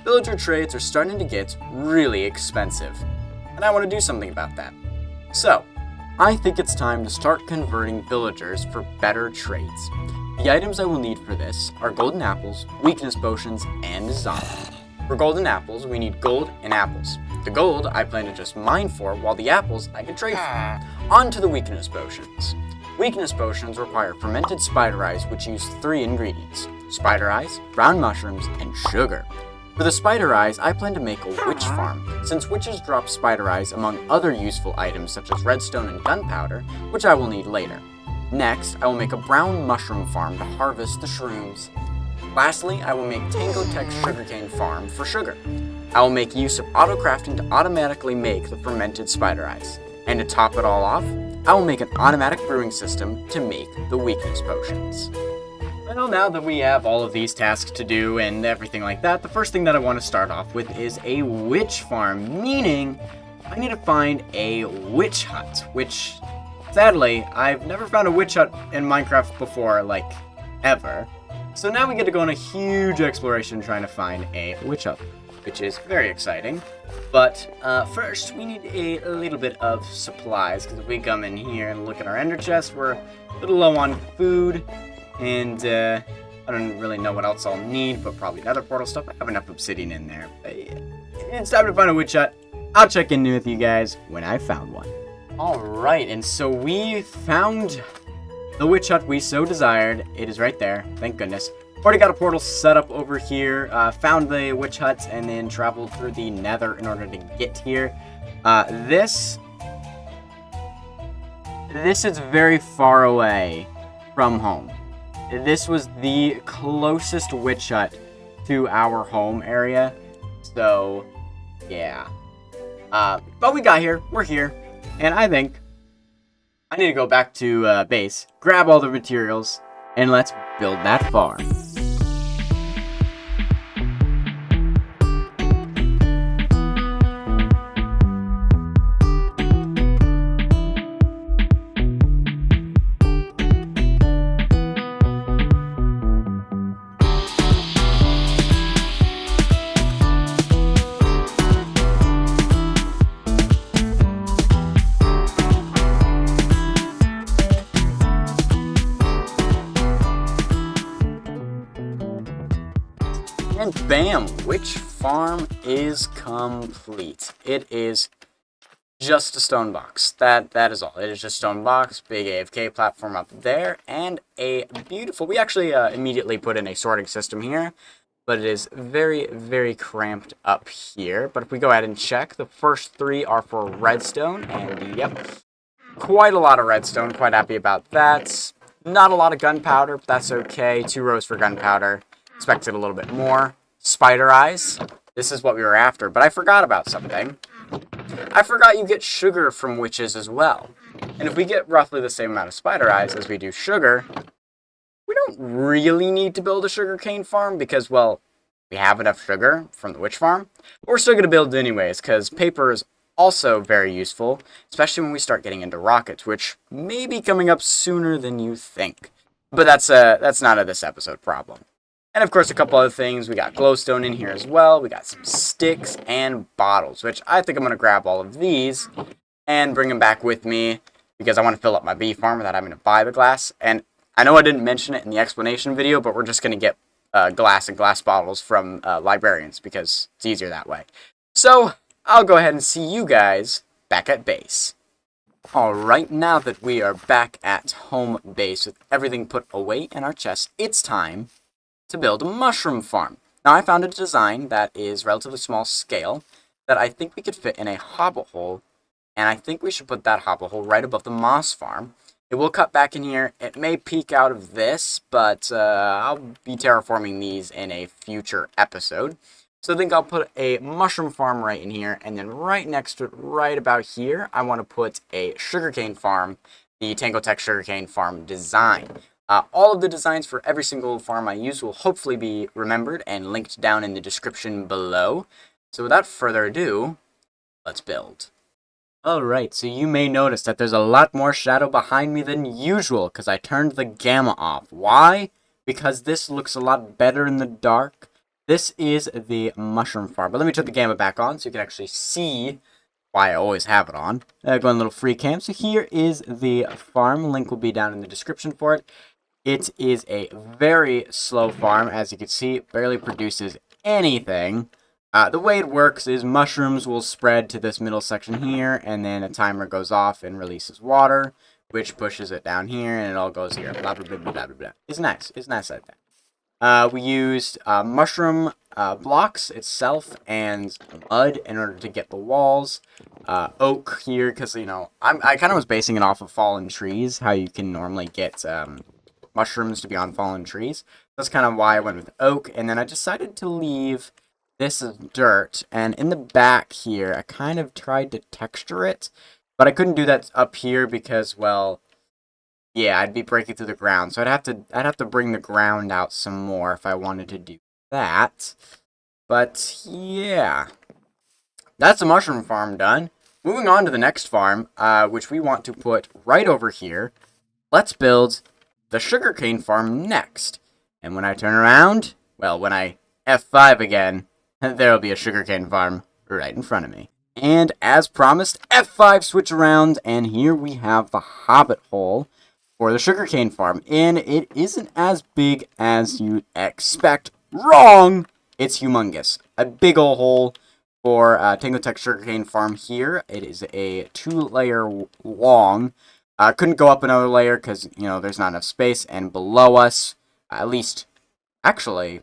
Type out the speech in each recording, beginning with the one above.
villager trades are starting to get really expensive, and I want to do something about that. So, I think it's time to start converting villagers for better trades. The items I will need for this are golden apples, weakness potions, and zombie. For golden apples, we need gold and apples. The gold I plan to just mine for, while the apples I can trade for. On to the weakness potions. Weakness potions require fermented spider eyes, which use 3 ingredients: spider eyes, brown mushrooms, and sugar. For the spider eyes, I plan to make a witch farm, since witches drop spider eyes among other useful items such as redstone and gunpowder, which I will need later. Next, I will make a brown mushroom farm to harvest the shrooms. Lastly, I will make Tangotech sugarcane farm for sugar. I will make use of auto crafting to automatically make the fermented spider eyes. And to top it all off, I will make an automatic brewing system to make the weakness potions. Well, now that we have all of these tasks to do and everything like that, the first thing that I want to start off with is a witch farm, meaning I need to find a witch hut, which, sadly, I've never found a witch hut in Minecraft before, like, ever. So now we get to go on a huge exploration trying to find a witch hut, which is very exciting. But first, we need a little bit of supplies, because if we come in here and look at our ender chest, we're a little low on food, and I don't really know what else I'll need, but probably nether portal stuff. I have enough obsidian in there. But it's time to find a witch hut. I'll check in with you guys when I found one. Alright, and so we found the witch hut we so desired. It is right there, thank goodness. Already got a portal set up over here, found the witch hut, and then traveled through the nether in order to get here. This is very far away from home. This was the closest witch hut to our home area, so yeah. But we got here, we're here, and I think I need to go back to base, grab all the materials, and let's build that farm. And bam, witch farm is complete. It is just a stone box. That is all. It is just a stone box, big AFK platform up there, and a beautiful... We actually immediately put in a sorting system here, but it is very, very cramped up here. But if we go ahead and check, the first 3 are for redstone, and yep, quite a lot of redstone. Quite happy about that. Not a lot of gunpowder, but that's okay. 2 rows for gunpowder. Expected a little bit more. Spider eyes. This is what we were after, but I forgot about something. I forgot you get sugar from witches as well. And if we get roughly the same amount of spider eyes as we do sugar, we don't really need to build a sugarcane farm because, well, we have enough sugar from the witch farm. But we're still going to build it anyways, because paper is also very useful, especially when we start getting into rockets, which may be coming up sooner than you think. But that's not a this episode problem. And of course, a couple other things. We got glowstone in here as well. We got some sticks and bottles, which I think I'm going to grab all of these and bring them back with me because I want to fill up my bee farm without having to buy the glass. And I know I didn't mention it in the explanation video, but we're just going to get glass and glass bottles from librarians because it's easier that way. So I'll go ahead and see you guys back at base. Alright, now that we are back at home base with everything put away in our chest, it's time to build a mushroom farm. Now I found a design that is relatively small scale that I think we could fit in a hobble hole, and I think we should put that hobble hole right above the moss farm. It will cut back in here. It may peek out of this, but I'll be terraforming these in a future episode. So I think I'll put a mushroom farm right in here, and then right next to it, right about here, I want to put a sugarcane farm, the Tangotech sugarcane farm design. All of the designs for every single farm I use will hopefully be remembered and linked down in the description below. So without further ado, let's build. Alright, so you may notice that there's a lot more shadow behind me than usual because I turned the gamma off. Why? Because this looks a lot better in the dark. This is the mushroom farm. But let me turn the gamma back on so you can actually see why I always have it on. Going a little free cam. So here is the farm. Link will be down in the description for it. It is a very slow farm. As you can see, it barely produces anything. The way it works is mushrooms will spread to this middle section here, and then a timer goes off and releases water, which pushes it down here, and it all goes here. Blah, blah, blah, blah, blah, blah. It's nice. It's nice like that. We used mushroom blocks itself and mud in order to get the walls. Oak here, because, you know, I kind of was basing it off of fallen trees, how you can normally get mushrooms to be on fallen trees. That's kind of why I went with oak, and then I decided to leave this as dirt, and in the back here, I kind of tried to texture it, but I couldn't do that up here because, well, yeah, I'd be breaking through the ground, so I'd have to bring the ground out some more if I wanted to do that. But yeah, that's the mushroom farm done. Moving on to the next farm, which we want to put right over here. Let's build the sugarcane farm next. And when I turn around, well, when I F5 again, there'll be a sugarcane farm right in front of me. And as promised, F5 switch around, and here we have the hobbit hole for the sugarcane farm. And it isn't as big as you'd expect. Wrong! It's humongous. A big ol' hole for Tango Tech sugarcane farm here. It is a 2-layer long. Couldn't go up another layer because, you know, there's not enough space. And below us, at least, actually,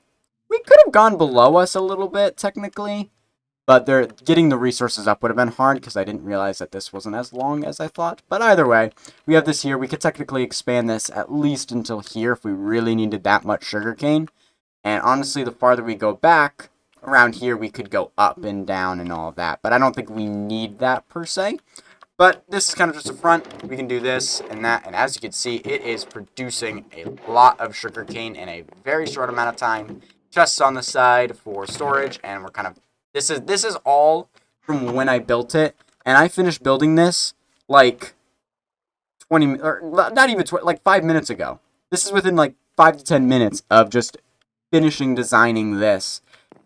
we could have gone below us a little bit, technically. But getting the resources up would have been hard because I didn't realize that this wasn't as long as I thought. But either way, we have this here. We could technically expand this at least until here if we really needed that much sugarcane. And honestly, the farther we go back, around here we could go up and down and all of that. But I don't think we need that per se. But this is kind of just a front. We can do this and that. And as you can see, it is producing a lot of sugarcane in a very short amount of time. Chests on the side for storage. And we're kind of... This is all from when I built it. And I finished building this like 20... Or not even 20, like 5 minutes ago. This is within like 5 to 10 minutes of just finishing designing this.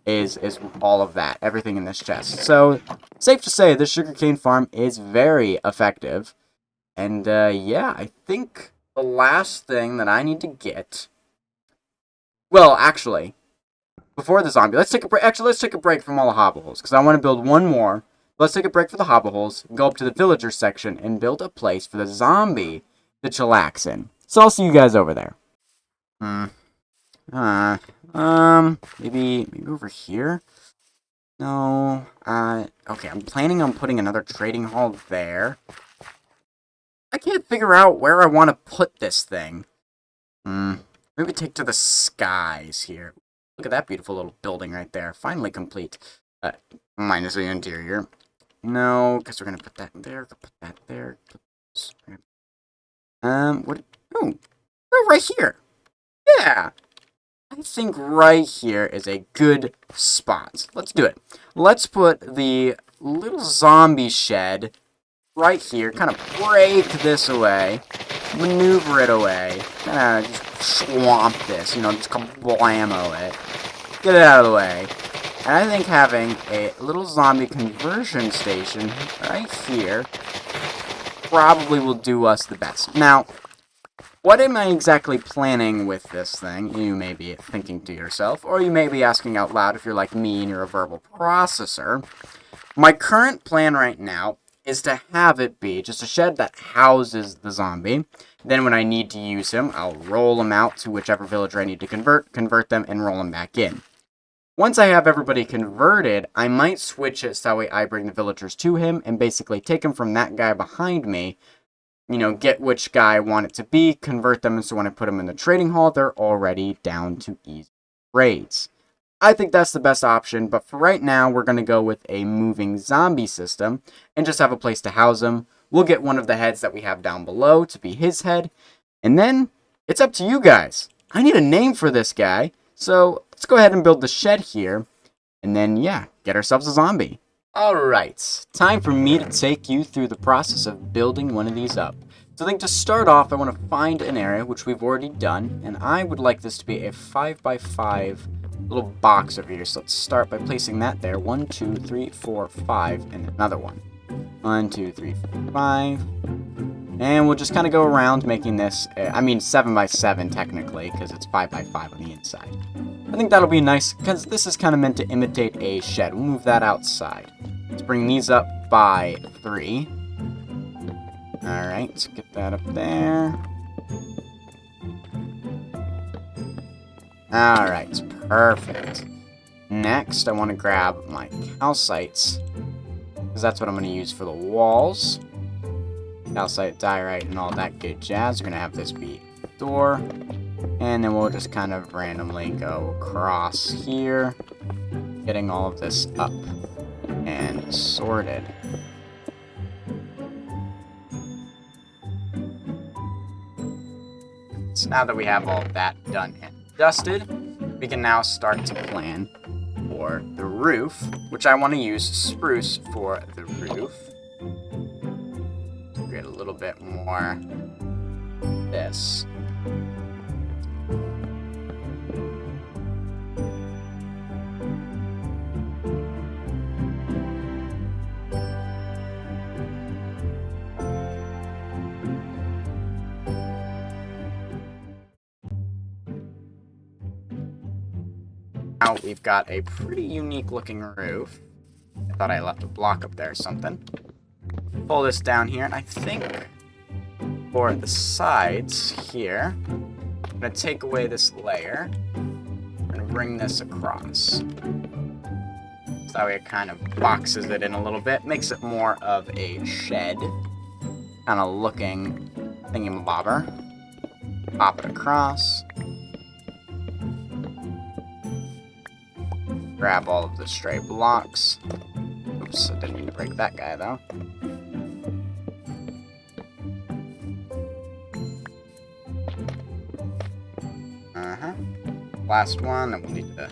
Is all of that, everything in this chest. So, safe to say, this sugarcane farm is very effective. And, yeah, I think the last thing that I need to get... Well, actually, before the zombie, let's take a break. Actually, let's take a break from all the hobble holes, because I want to build one more. Let's take a break for the hobble holes, go up to the villager section, and build a place for the zombie to chillax in. So, I'll see you guys over there. Maybe over here? No, okay, I'm planning on putting another trading hall there. I can't figure out where I want to put this thing. Maybe take to the skies here. Look at that beautiful little building right there. Finally complete. Minus the interior. No, because we're going to put that there, put that there. What? Oh, right here. Yeah. I think right here is a good spot. Let's do it. Let's put the little zombie shed right here. Kind of break this away. Maneuver it away. Kind of just swamp this. You know, just blammo it. Get it out of the way. And I think having a little zombie conversion station right here probably will do us the best. Now, what am I exactly planning with this thing? You may be thinking to yourself, or you may be asking out loud if you're like me and you're a verbal processor. My current plan right now is to have it be just a shed that houses the zombie. Then when I need to use him, I'll roll him out to whichever villager I need to convert them, and roll them back in. Once I have everybody converted, I might switch it so that way I bring the villagers to him and basically take him from that guy behind me. You know, get which guy I want it to be, convert them, and so when I put them in the trading hall, they're already down to easy trades. I think that's the best option, but for right now, we're going to go with a moving zombie system and just have a place to house them. We'll get one of the heads that we have down below to be his head, and then it's up to you guys. I need a name for this guy, so let's go ahead and build the shed here, and then, yeah, get ourselves a zombie. Alright, time for me to take you through the process of building one of these up. So I think to start off, I want to find an area, which we've already done, and I would like this to be a 5x5 little box over here. So let's start by placing that there. 1, 2, 3, 4, 5, and another one. 1, 2, 3, 4, 5. And we'll just kind of go around making this, 7 by 7 technically, because it's 5 by 5 on the inside. I think that'll be nice, because this is kind of meant to imitate a shed. We'll move that outside. Let's bring these up by 3. Alright, let's get that up there. Alright, perfect. Next, I want to grab my calcites, because that's what I'm going to use for the walls. Calcite, diorite, and all that good jazz. We're going to have this be the door. And then we'll just kind of randomly go across here, getting all of this up and sorted. So now that we have all of that done and dusted, we can now start to plan for the roof, which I want to use spruce for the roof. Get a little bit more this. Now we've got a pretty unique looking roof. I thought I left a block up there or something. Pull this down here, and I think for the sides here, I'm going to take away this layer. I'm going to bring this across. So that way it kind of boxes it in a little bit, makes it more of a shed kind of looking thingamabobber. Pop it across. Grab all of the stray blocks. Oops, I didn't mean to break that guy though. Last one, then we'll need to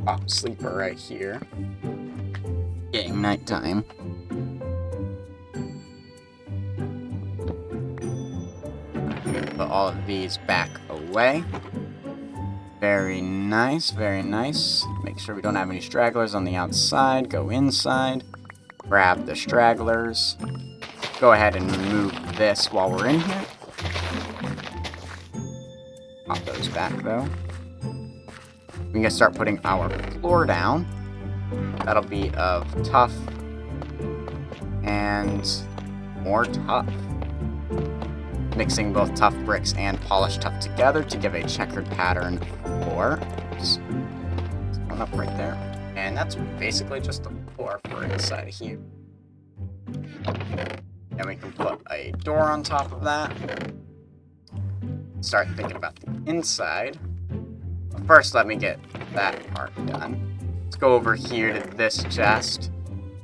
pop a sleeper right here. Getting nighttime. Put all of these back away. Very nice, very nice. Make sure we don't have any stragglers on the outside. Go inside. Grab the stragglers. Go ahead and remove this while we're in here. Pop those back, though. We can start putting our floor down. That'll be of tough and more tough. Mixing both tough bricks and polished tough together to give a checkered pattern floor. Oops. There's one up right there. And that's basically just the floor for inside of here. Then we can put a door on top of that. Start thinking about the inside. But first, let me get that part done. Let's go over here to this chest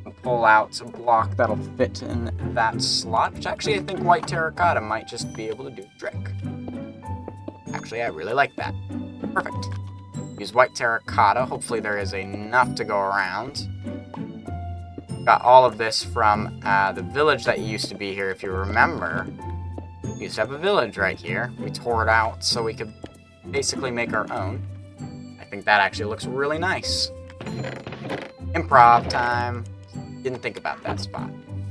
and pull out a block that'll fit in that slot, which actually I think white terracotta might just be able to do the trick. Actually, I really like that. Perfect. Use white terracotta. Hopefully there is enough to go around. Got all of this from the village that used to be here, if you remember. We used to have a village right here. We tore it out so we could basically make our own. I think that actually looks really nice. Improv time. Didn't think about that spot.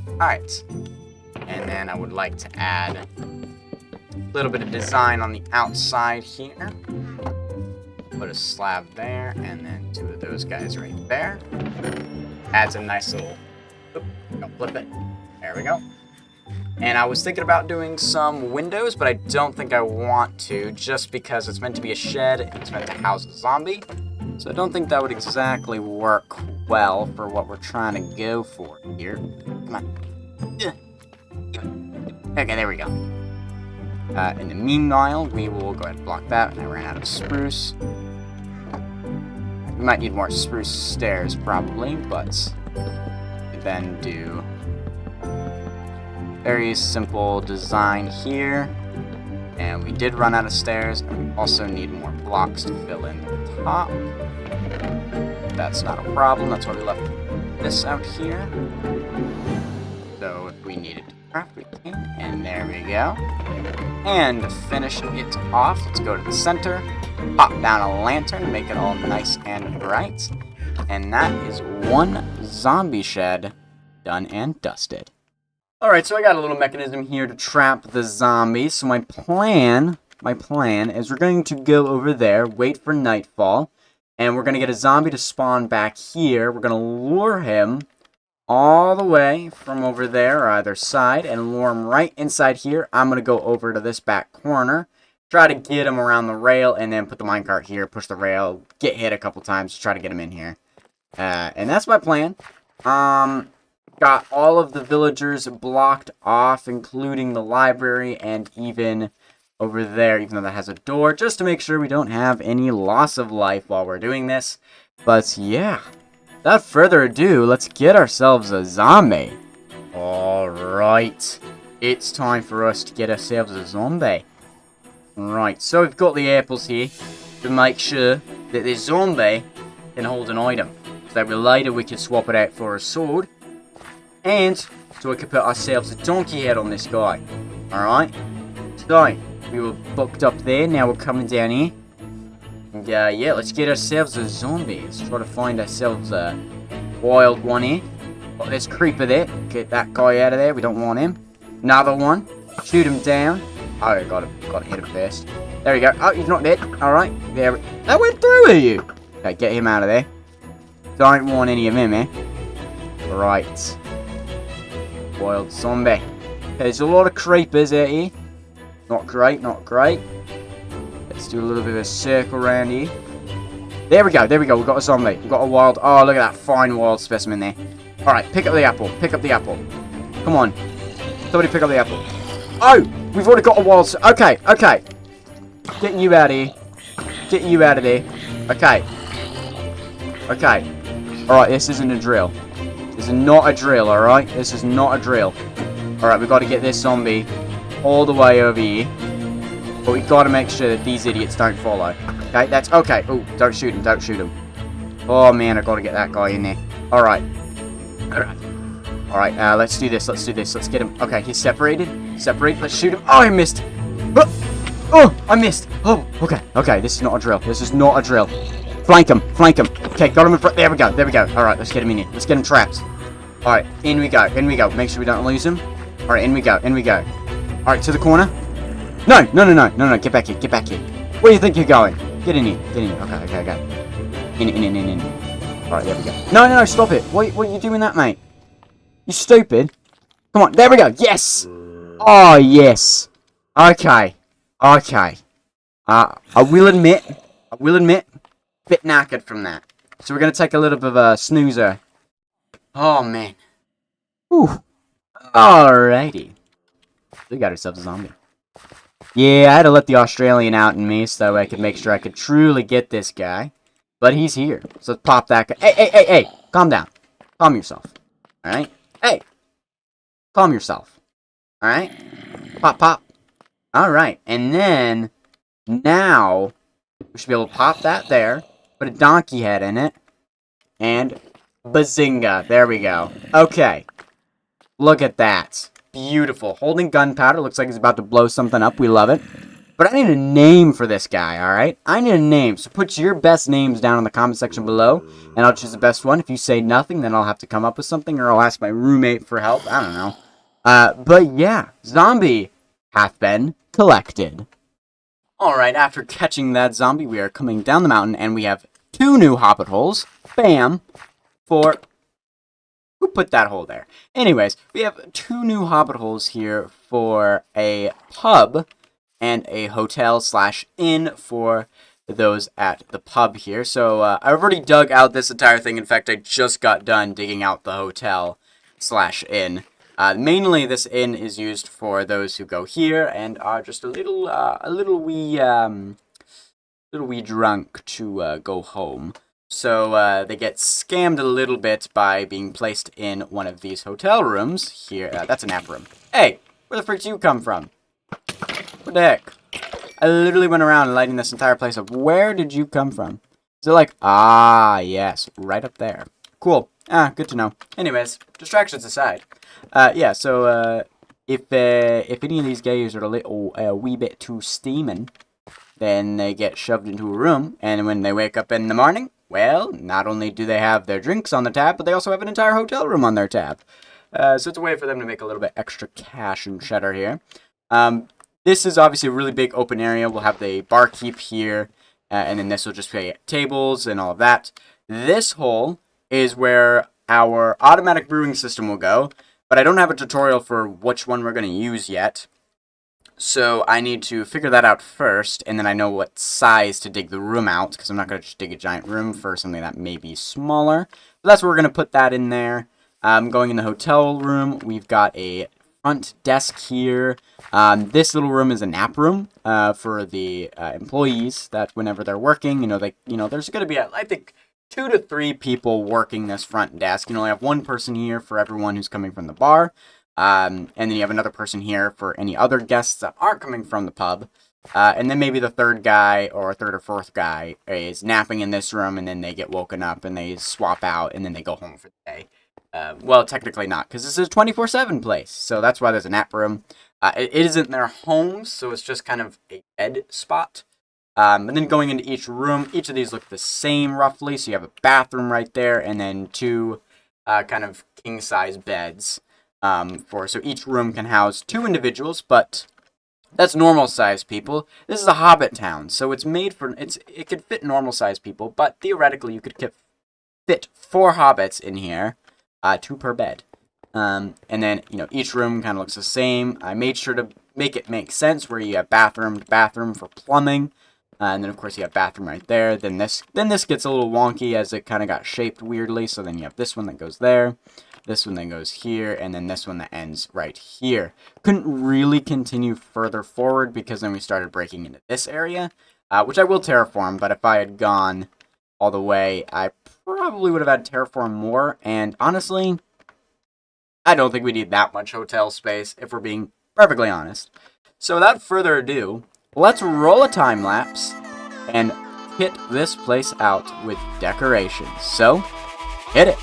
Alright. And then I would like to add a little bit of design on the outside here. Put a slab there, and then 2 of those guys right there. Adds a nice little... Oop, don't flip it. There we go. And I was thinking about doing some windows, but I don't think I want to, just because it's meant to be a shed, and it's meant to house a zombie. So I don't think that would exactly work well for what we're trying to go for here. Come on. Okay, there we go. In the meanwhile, we will go ahead and block that, and I ran out of spruce. We might need more spruce stairs, probably, but then do very simple design here. And we did run out of stairs, and we also need more blocks to fill in the top. That's not a problem, that's why we left this out here. So if we needed to craft we can. And there we go. And to finish it off, let's go to the center, pop down a lantern, make it all nice and bright. And that is one zombie shed done and dusted. Alright, so I got a little mechanism here to trap the zombies. So my plan is we're going to go over there, wait for nightfall, and we're going to get a zombie to spawn back here. We're going to lure him all the way from over there, or either side, and lure him right inside here. I'm going to go over to this back corner, try to get him around the rail, and then put the minecart here, push the rail, get hit a couple times to try to get him in here. And that's my plan. Got all of the villagers blocked off, including the library and even over there, even though that has a door, just to make sure we don't have any loss of life while we're doing this. But yeah, without further ado, let's get ourselves a zombie. Alright, it's time for us to get ourselves a zombie. Right, so we've got the apples here to make sure that the zombie can hold an item. So that later we can swap it out for a sword. And so we can put ourselves a donkey head on this guy. Alright, so we were booked up there, now we're coming down here. And yeah, let's get ourselves a zombie. Let's try to find ourselves a wild one here. Got this creeper there. Get that guy out of there. We don't want him. Another one. Shoot him down. Oh, I got to hit him first. There we go. Oh, he's not dead. Alright. There. That went through with you. Okay, get him out of there. Don't want any of him, eh? Right. Wild zombie. Okay, there's a lot of creepers out here. Not great, not great. Let's do a little bit of a circle around here. There we go, there we go. We've got a zombie. We've got a wild... Oh, look at that fine wild specimen there. Alright, pick up the apple. Pick up the apple. Come on. Somebody pick up the apple. Oh! We've already got a wild... Okay, okay. Getting you out of here. Getting you out of there. Okay. Okay. Alright, this isn't a drill. This is not a drill, alright? This is not a drill. Alright, we've got to get this zombie all the way over here. But we've got to make sure that these idiots don't follow. Okay, that's... Okay. Oh, don't shoot him. Don't shoot him. Oh, man, I've got to get that guy in there. Alright. Alright. Alright, let's do this. Let's do this. Let's get him. Okay, he's separated. Separate. Let's shoot him. Oh, I missed. Oh, I missed. Oh, okay. Okay, this is not a drill. This is not a drill. Flank him. Flank him. Okay, got him in front. There we go. There we go. Alright, let's get him in here. Let's get him trapped. Alright, in we go. In we go. Make sure we don't lose him. Alright, in we go. In we go. Alright, to the corner. No, no, no, no, no, no, get back here, get back here. Where do you think you're going? Get in here, get in here. Okay, okay, okay. In. Alright, there we go. No, no, no, stop it. What are you doing that, mate? You stupid. Come on, there we go. Yes! Oh, yes. Okay. Okay. I will admit, a bit knackered from that. So we're going to take a little bit of a snoozer. Oh, man. Whew. Alrighty. We got ourselves a zombie. Yeah, I had to let the Australian out in me so I could make sure I could truly get this guy. But he's here. So let's pop that guy. Hey. Calm down. Calm yourself. Alright? Hey. Calm yourself. Alright? Pop. Alright. And then, now, we should be able to pop that there. Put a donkey head in it. And, bazinga. There we go. Okay. Look at that. Beautiful. Holding gunpowder. Looks like he's about to blow something up. We love it. But I need a name for this guy, alright? I need a name. So put your best names down in the comment section below. And I'll choose the best one. If you say nothing, then I'll have to come up with something. Or I'll ask my roommate for help. I don't know. But yeah. Zombie hath been collected. Alright, after catching that zombie, we are coming down the mountain. And we have 2 new hobbit holes. Bam. For... Who put that hole there? Anyways, we have 2 new hobbit holes here for a pub and a hotel/inn for those at the pub here. So I've already dug out this entire thing. In fact, I just got done digging out the hotel/inn. Mainly, this inn is used for those who go here and are just a little wee drunk to go home. So, they get scammed a little bit by being placed in one of these hotel rooms here. That's an app room. Hey, where the frick do you come from? What the heck? I literally went around lighting this entire place up. Where did you come from? Is it like, ah, yes, right up there. Cool. Good to know. Anyways, distractions aside. Yeah, so, if any of these guys are a wee bit too steaming, then they get shoved into a room, and when they wake up in the morning, well, not only do they have their drinks on the tab, but they also have an entire hotel room on their tab. So it's a way for them to make a little bit extra cash and cheddar here. This is obviously a really big open area. We'll have the barkeep here, and then this will just be tables and all of that. This hole is where our automatic brewing system will go, but I don't have a tutorial for which one we're going to use yet. So I need to figure that out first, and then I know what size to dig the room out, because I'm not going to just dig a giant room for something that may be smaller. But that's where we're going to put that in there. Going in the hotel room, we've got a front desk here. This little room is a nap room for the employees, that whenever they're working, there's going to be, I think, 2 to 3 people working this front desk. You only have one person here for everyone who's coming from the bar. And then you have another person here for any other guests that aren't coming from the pub. And then maybe the third guy or third or fourth guy is napping in this room, and then they get woken up and they swap out and then they go home for the day. Well, technically not, because this is a 24/7 place. So that's why there's a nap room. It isn't their homes, so it's just kind of a bed spot. And then going into each room, each of these look the same roughly. So you have a bathroom right there, and then 2 kind of king-size beds. So each room can house 2 individuals, but that's normal size people. This is a hobbit town, so it's made for, it could fit normal size people, but theoretically you could fit 4 hobbits in here, 2 per bed. And then, each room kind of looks the same. I made sure to make it make sense, where you have bathroom to bathroom for plumbing, and then of course you have bathroom right there. Then this gets a little wonky as it kind of got shaped weirdly, so then you have this one that goes there. This one then goes here, and then this one that ends right here. Couldn't really continue further forward because then we started breaking into this area, which I will terraform, but if I had gone all the way, I probably would have had to terraform more, and honestly, I don't think we need that much hotel space, if we're being perfectly honest. So without further ado, let's roll a time lapse and hit this place out with decorations. So, hit it!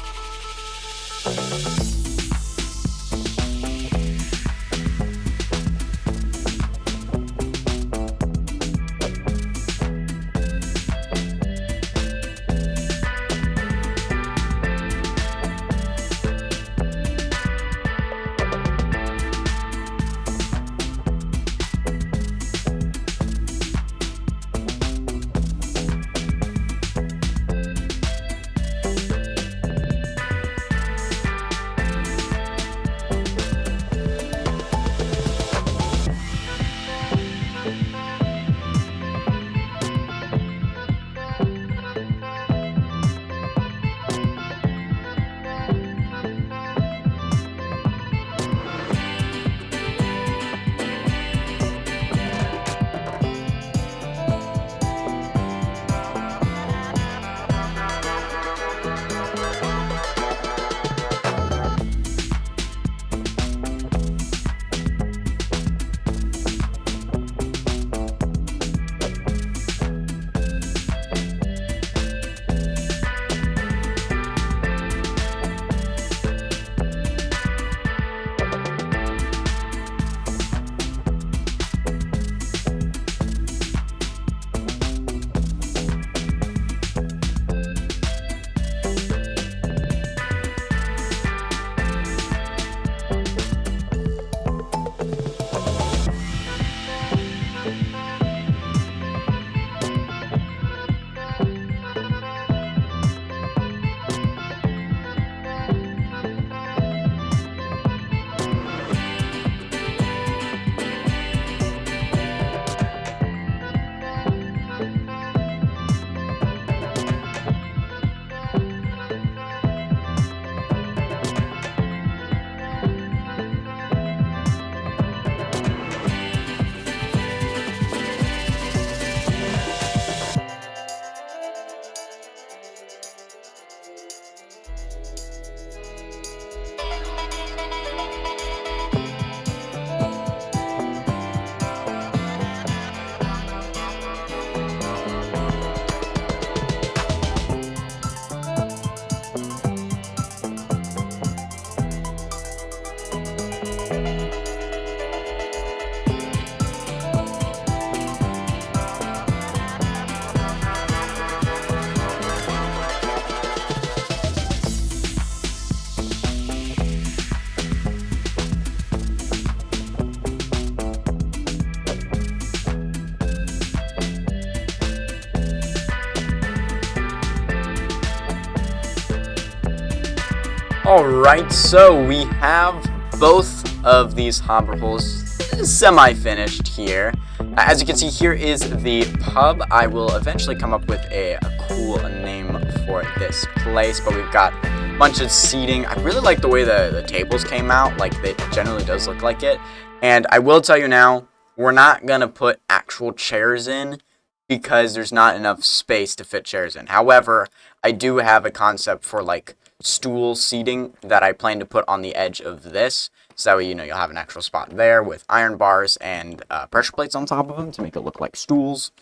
Alright, so we have both of these hopper holes semi-finished here. As you can see, here is the pub. I will eventually come up with a cool name for this place, but we've got a bunch of seating. I really like the way the tables came out. Like, it generally does look like it. And I will tell you now, we're not going to put actual chairs in because there's not enough space to fit chairs in. However, I do have a concept for, like, stool seating that I plan to put on the edge of this. So that way, you'll have an actual spot there with iron bars and pressure plates on top of them to make it look like stools.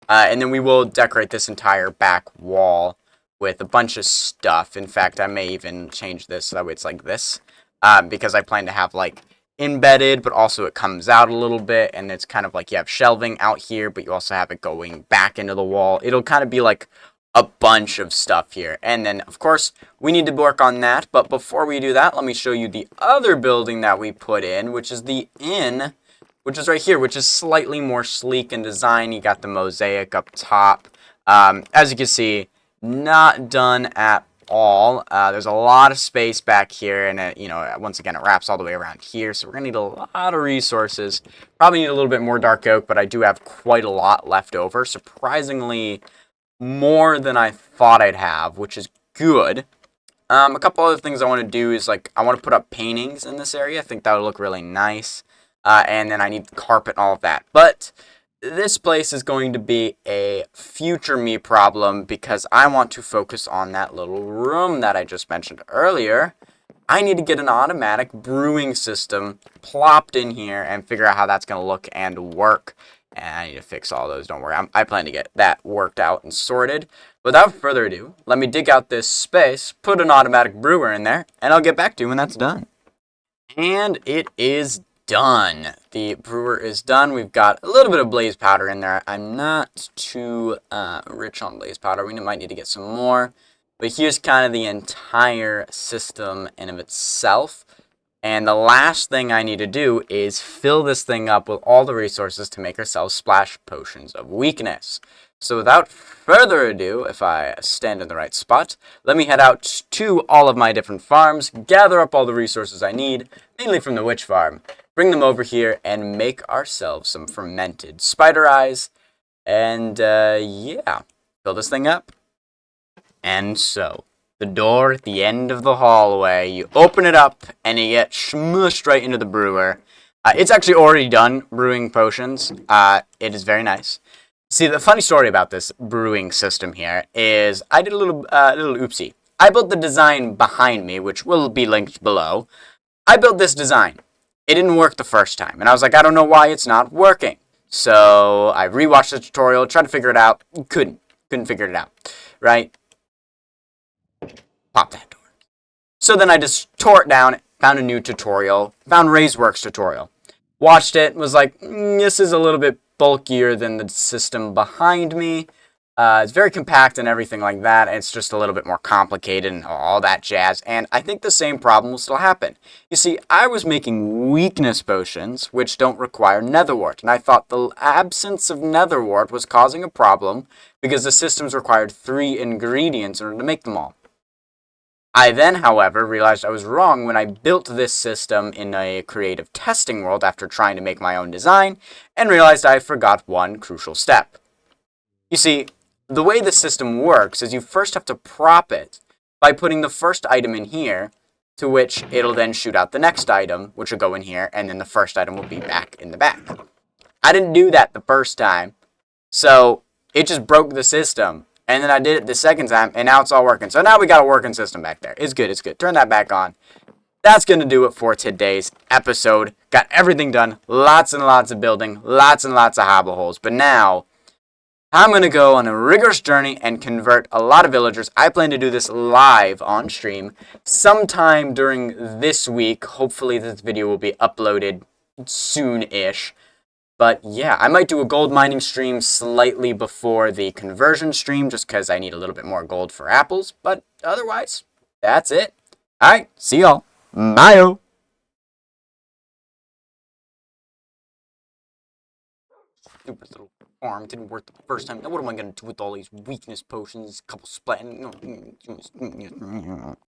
And then we will decorate this entire back wall with a bunch of stuff. In fact, I may even change this so that way it's like this. Because I plan to have, like, embedded, but also it comes out a little bit. And it's kind of like you have shelving out here, but you also have it going back into the wall. It'll kind of be like a bunch of stuff here. And then, of course, we need to work on that. But before we do that, let me show you the other building that we put in, which is the inn, which is right here, which is slightly more sleek in design. You got the mosaic up top. As you can see, not done at all. There's a lot of space back here, and once again, it wraps all the way around here. So we're gonna need a lot of resources. Probably need a little bit more dark oak, but I do have quite a lot left over. Surprisingly, more than I thought I'd have, which is good. A couple other things I want to do is, like, I want to put up paintings in this area. I think that would look really nice. And then I need carpet and all of that. But this place is going to be a future me problem because I want to focus on that little room that I just mentioned earlier. I need to get an automatic brewing system plopped in here and figure out how that's going to look and work. And I need to fix all those, don't worry. I plan to get that worked out and sorted. Without further ado, let me dig out this space, put an automatic brewer in there, and I'll get back to you when that's done. And it is done. The brewer is done. We've got a little bit of blaze powder in there. I'm not too rich on blaze powder. We might need to get some more. But here's kind of the entire system in of itself. And the last thing I need to do is fill this thing up with all the resources to make ourselves splash potions of weakness. So without further ado, if I stand in the right spot, let me head out to all of my different farms, gather up all the resources I need, mainly from the witch farm, bring them over here, and make ourselves some fermented spider eyes. And yeah, fill this thing up. And so, the door at the end of the hallway, you open it up, and you get smushed right into the brewer. It's actually already done brewing potions. It is very nice. See, the funny story about this brewing system here is I did a little oopsie. I built the design behind me, which will be linked below. I built this design. It didn't work the first time, and I was like, I don't know why it's not working. So I rewatched the tutorial, tried to figure it out, couldn't figure it out, right? Pop that door. So then I just tore it down, found a new tutorial, found RaiseWorks tutorial. Watched it, was like, this is a little bit bulkier than the system behind me. It's very compact and everything like that. It's just a little bit more complicated and all that jazz. And I think the same problem will still happen. You see, I was making weakness potions, which don't require netherwort. And I thought the absence of netherwort was causing a problem because the systems required 3 ingredients in order to make them all. I then, however, realized I was wrong when I built this system in a creative testing world after trying to make my own design, and realized I forgot one crucial step. You see, the way the system works is you first have to prop it by putting the first item in here, to which it'll then shoot out the next item, which will go in here, and then the first item will be back in the back. I didn't do that the first time, so it just broke the system. And then I did it the second time, and now it's all working. So now we got a working system back there. It's good, it's good. Turn that back on. That's going to do it for today's episode. Got everything done. Lots and lots of building. Lots and lots of hobble holes. But now, I'm going to go on a rigorous journey and convert a lot of villagers. I plan to do this live on stream sometime during this week. Hopefully this video will be uploaded soon-ish. But yeah, I might do a gold mining stream slightly before the conversion stream, just because I need a little bit more gold for apples. But otherwise, that's it. Alright, see y'all. Bye-o. Stupid little farm didn't work the first time. Now what am I going to do with all these weakness potions? Couple splat.